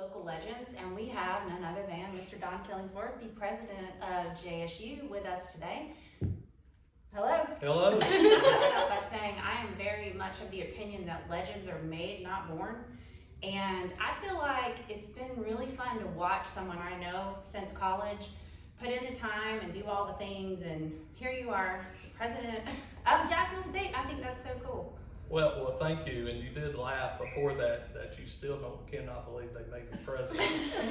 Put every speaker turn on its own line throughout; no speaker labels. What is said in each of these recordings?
local legends, and we have none other than Mr. Don Killingsworth, the president of JSU, with us today. Hello.
Hello.
I start out by saying I am very much of the opinion that legends are made, not born. And I feel like it's been really fun to watch someone I know since college put in the time and do all the things, and here you are, president of Jacksonville State. I think that's so cool.
Well, thank you. And you did laugh before that you still cannot believe they made me president.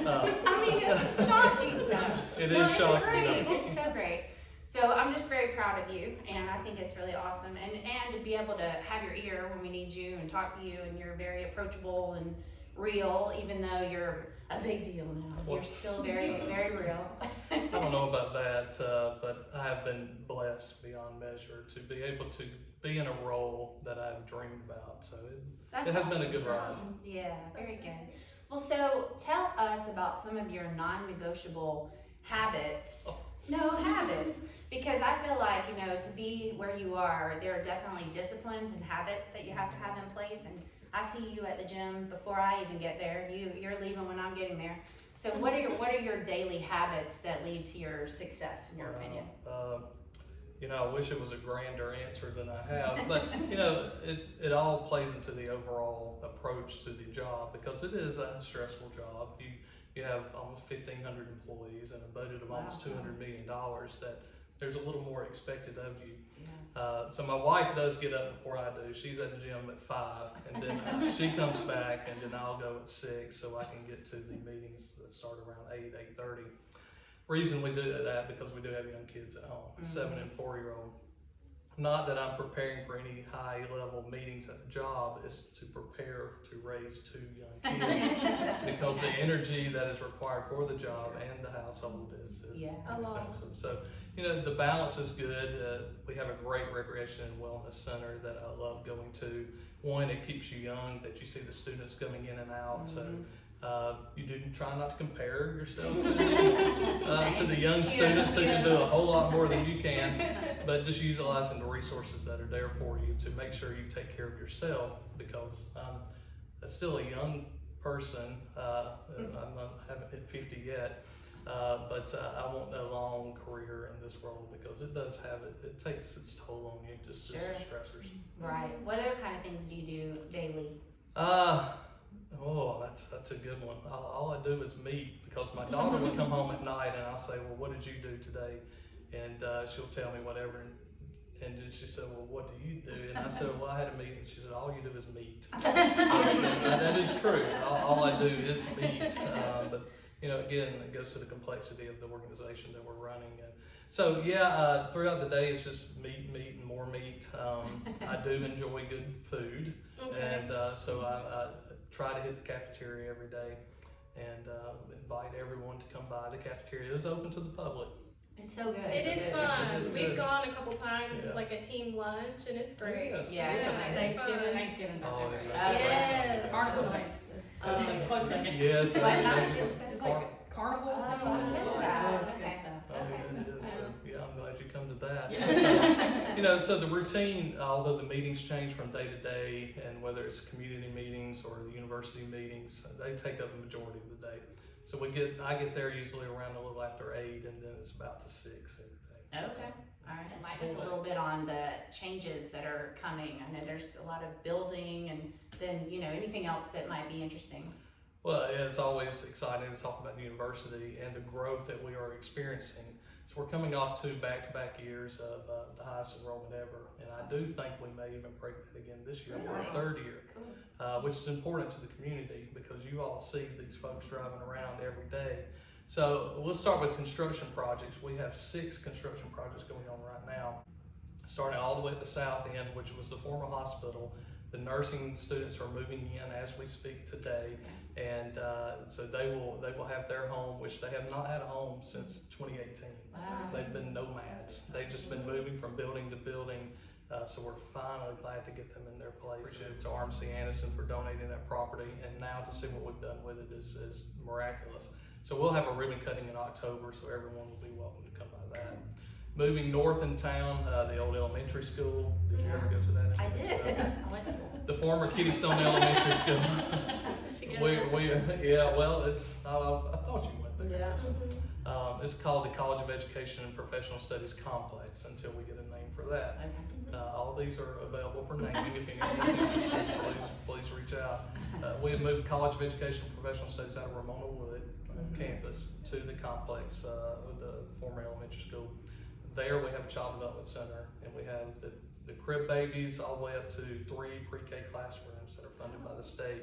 I mean, it's shocking though.
It is shocking.
It's great. It's so great. So I'm just very proud of you, and I think it's really awesome. And to be able to have your ear when we need you and talk to you, and you're very approachable and real, even though you're a big deal now. You're still very, very real.
I don't know about that, but I have been blessed beyond measure to be able to be in a role that I've dreamed about. So it has been a good ride.
Awesome. Yeah, very good. Well, so tell us about some of your non-negotiable habits. No, habits. Because I feel like, to be where you are, there are definitely disciplines and habits that you have to have in place. And I see you at the gym before I even get there. You're leaving when I'm getting there. So what are your daily habits that lead to your success, in your opinion?
I wish it was a grander answer than I have, but it all plays into the overall approach to the job, because it is a stressful job. You have almost 1,500 employees and a budget of almost $200 million. That there's a little more expected of you. Yeah. So my wife does get up before I do. She's at the gym at 5, and then she comes back, and then I'll go at 6, so I can get to the meetings that start around 8:30. Reason we do that because we do have young kids at home, 7 and 4-year-old. Not that I'm preparing for any high level meetings at the job, is to prepare to raise 2 young kids, because the energy that is required for the job and the household is extensive. So, the balance is good. We have a great recreation and wellness center that I love going to. One, it keeps you young, that you see the students coming in and out. So you do try not to compare yourself to the young students who can do a whole lot more than you can, but just utilizing the resources that are there for you to make sure you take care of yourself, because I'm still a young person. I haven't hit 50 yet, but I want a long career in this world, because it does it takes its toll on you, just the stressors.
Right. What other kind of things do you do daily?
That's a good one. All I do is meet, because my daughter will come home at night and I'll say, well, what did you do today? And she'll tell me whatever. And then she said, well, what do you do? And I said, well, I had a meeting. She said, all you do is meet. That is true. All I do is meet. But again, it goes to the complexity of the organization that we're running. And so, throughout the day, it's just meet, and more meet. I do enjoy good food. Okay. And so I try to hit the cafeteria every day, and invite everyone to come by. The cafeteria is open to the public.
It's so good.
It is fun. We've
good.
gone a couple times. It's like a team lunch, and it's great.
Yeah, it's nice.
Thanksgiving's
Oh,
Yes.
Carnival nights. Close second.
Yes.
What night did you say?
It's like carnival.
It's
Good
okay.
stuff.
It is. So, I'm glad you come to that. So the routine, although the meetings change from day to day, and whether it's community meetings or the university meetings, they take up the majority of the day. So I get there usually around a little after 8, and then it's about to 6 every day.
Okay. All right. Enlighten us a little bit on the changes that are coming. I know there's a lot of building, and then, anything else that might be interesting.
Well, it's always exciting to talk about the university and the growth that we are experiencing. So we're coming off 2 back-to-back years of the highest enrollment ever, and I do think we may even break that again this year, for our 3rd year, which is important to the community, because you all see these folks driving around every day. So we'll start with construction projects. We have 6 construction projects going on right now, starting all the way at the south end, which was the former hospital. The nursing students are moving in as we speak today, and so they will have their home, which they have not had a home since 2018.
Wow.
They've been nomads. They've just been moving from building to building. So we're finally glad to get them in their place. Appreciate to RMC Anderson for donating that property, and now to see what we've done with it is miraculous. So we'll have a ribbon cutting in October, so everyone will be welcome to come by that. Moving north in town, the old elementary school. Did you ever go to that?
I did. I went to school.
the former Kitty Stone Elementary School. Yeah, well, I thought you went there.
Yeah.
It's called the College of Education and Professional Studies Complex until we get a name for that.
Okay.
All these are available for naming. If anyone's interested, please reach out. We have moved College of Education and Professional Studies out of Ramona Wood campus to the complex, the former elementary school. There we have a child development center, and we have the crib babies all the way up to 3 pre-K classrooms that are funded by the state.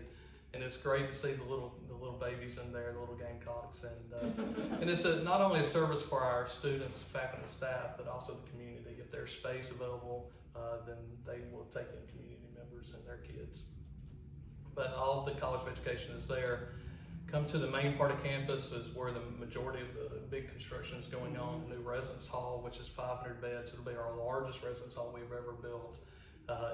And it's great to see the little babies in there, the little Gamecocks, and it's not only a service for our students, faculty, staff, but also the community. If there's space available, then they will take in community members and their kids. But all of the College of Education is there. Come to the main part of campus is where the majority of the big construction is going on. The new residence hall, which is 500 beds. It'll be our largest residence hall we've ever built.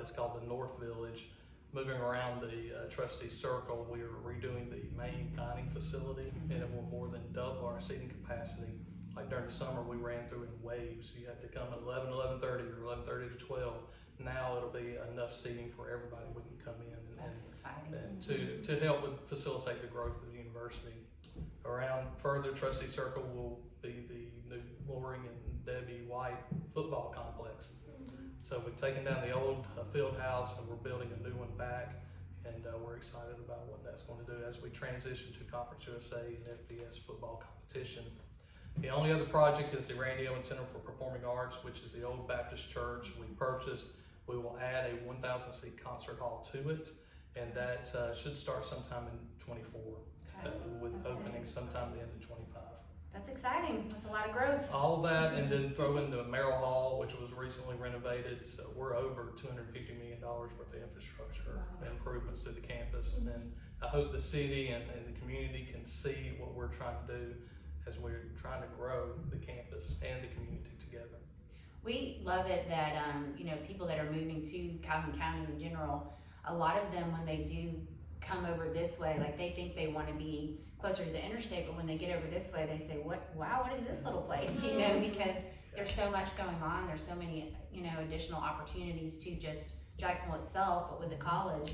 It's called the North Village. Moving around the trustee circle, we are redoing the main dining facility, and it will more than double our seating capacity. Like during the summer, we ran through in waves. You had to come at 11, 11:30, or 11:30 to 12. Now it'll be enough seating for everybody. We can come in
That's exciting.
and to help with facilitate the growth of the university. Around further, trustee circle will be the new Lori and Debbie White football complex. So we've taken down the old field house and we're building a new one back, and we're excited about what that's going to do as we transition to Conference USA and FBS football competition. The only other project is the Randy Owens Center for Performing Arts, which is the old Baptist church we purchased. We will add a 1,000 seat concert hall to it, and that should start sometime in 24, with opening sometime at the end of 25.
That's exciting. That's a lot of growth.
All that, and then throw in the Merrill Hall, which was recently renovated. So we're over $250 million worth of infrastructure improvements to the campus. And I hope the city and the community can see what we're trying to do as we're trying to grow the campus and the community together.
We love it that, people that are moving to Calhoun County in general, a lot of them, when they do come over this way, like they think they want to be closer to the interstate, but when they get over this way, they say, wow, what is this little place? Because there's so much going on. There's so many, additional opportunities to just Jacksonville itself, but with the college,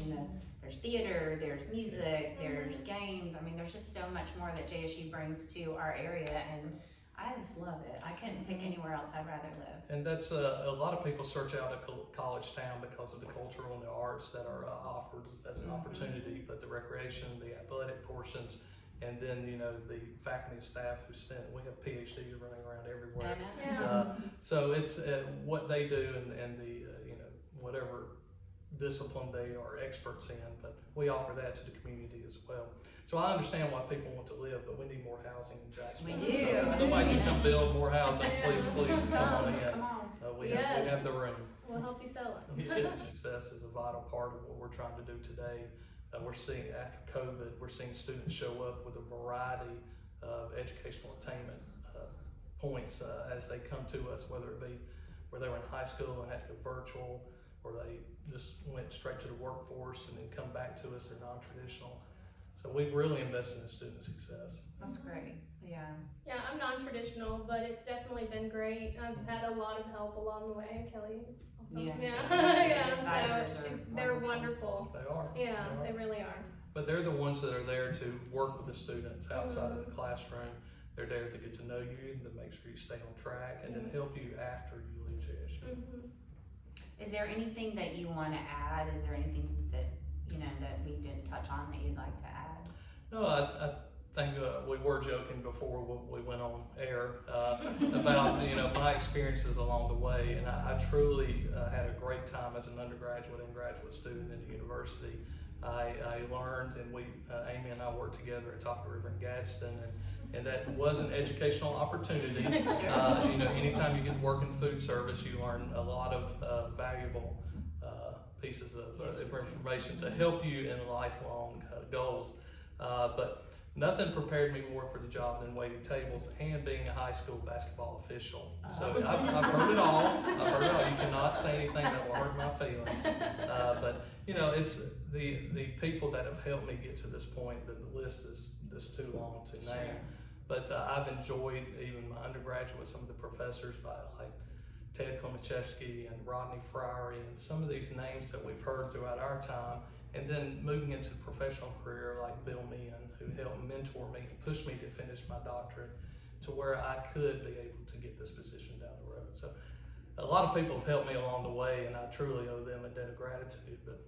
there's theater, there's music, there's games. I mean, there's just so much more that JSU brings to our area, and I just love it. I couldn't pick anywhere else I'd rather live.
And that's a lot of people search out a college town because of the cultural and the arts that are offered as an opportunity, but the recreation, the athletic portions, and then the faculty and staff who we have PhDs running around everywhere. So it's what they do and the whatever discipline they are experts in, but we offer that to the community as well. So I understand why people want to live, but we need more housing in Jacksonville.
We do.
So if somebody can come build more housing, please come on in.
Come on.
We have the room.
We'll help you sell it.
Success is a vital part of what we're trying to do today. We're seeing after COVID, we're seeing students show up with a variety of educational attainment points as they come to us, whether it be where they were in high school and had to go virtual, or they just went straight to the workforce and then come back to us, they're non-traditional. So we've really invested in student success.
That's great. Yeah.
Yeah, I'm non-traditional, but it's definitely been great. I've had a lot of help along the way. Kelly is awesome.
Advisors are
they're wonderful.
They are.
Yeah, they really are.
But they're the ones that are there to work with the students outside of the classroom. They're there to get to know you, to make sure you stay on track, and then help you after you leave JSU.
Is there anything that you want to add? Is there anything that that we didn't touch on that you'd like to add?
No, I think we were joking before we went on air about my experiences along the way, and I truly had a great time as an undergraduate and graduate student in the university. I learned, and Amy and I worked together at Top River in Gadsden, and that was an educational opportunity. Anytime you get to work in food service, you learn a lot of valuable pieces of information to help you in lifelong goals. But nothing prepared me more for the job than waiting tables and being a high school basketball official. So I've heard it all. You cannot say anything that will hurt my feelings. But it's the people that have helped me get to this point. The list is just too long to name. But I've enjoyed even my undergraduate, some of the professors by like Ted Klimachevsky and Rodney Fryery and some of these names that we've heard throughout our time, and then moving into the professional career like Bill Meehan, who helped mentor me and push me to finish my doctorate to where I could be able to get this position down the road. So a lot of people have helped me along the way, and I truly owe them a debt of gratitude. But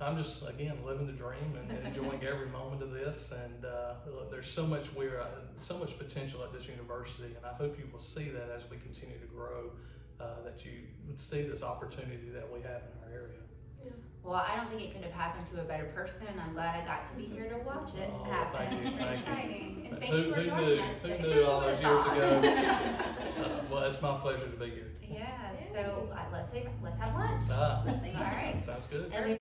I'm just, again, living the dream and enjoying every moment of this. And there's so much potential at this university, and I hope you will see that as we continue to grow, that you would see this opportunity that we have in our area.
Well, I don't think it could have happened to a better person. I'm glad I got to be here to watch it
Oh,
happen.
thank you,
It's
thank you.
exciting. And thank
Who-
you for
who
joining
knew?
us.
Who knew all those years
would've
ago?
thought?
Well, it's my pleasure to be here.
Yeah, so let's have lunch.
Ah,
All right.
sounds good.
And we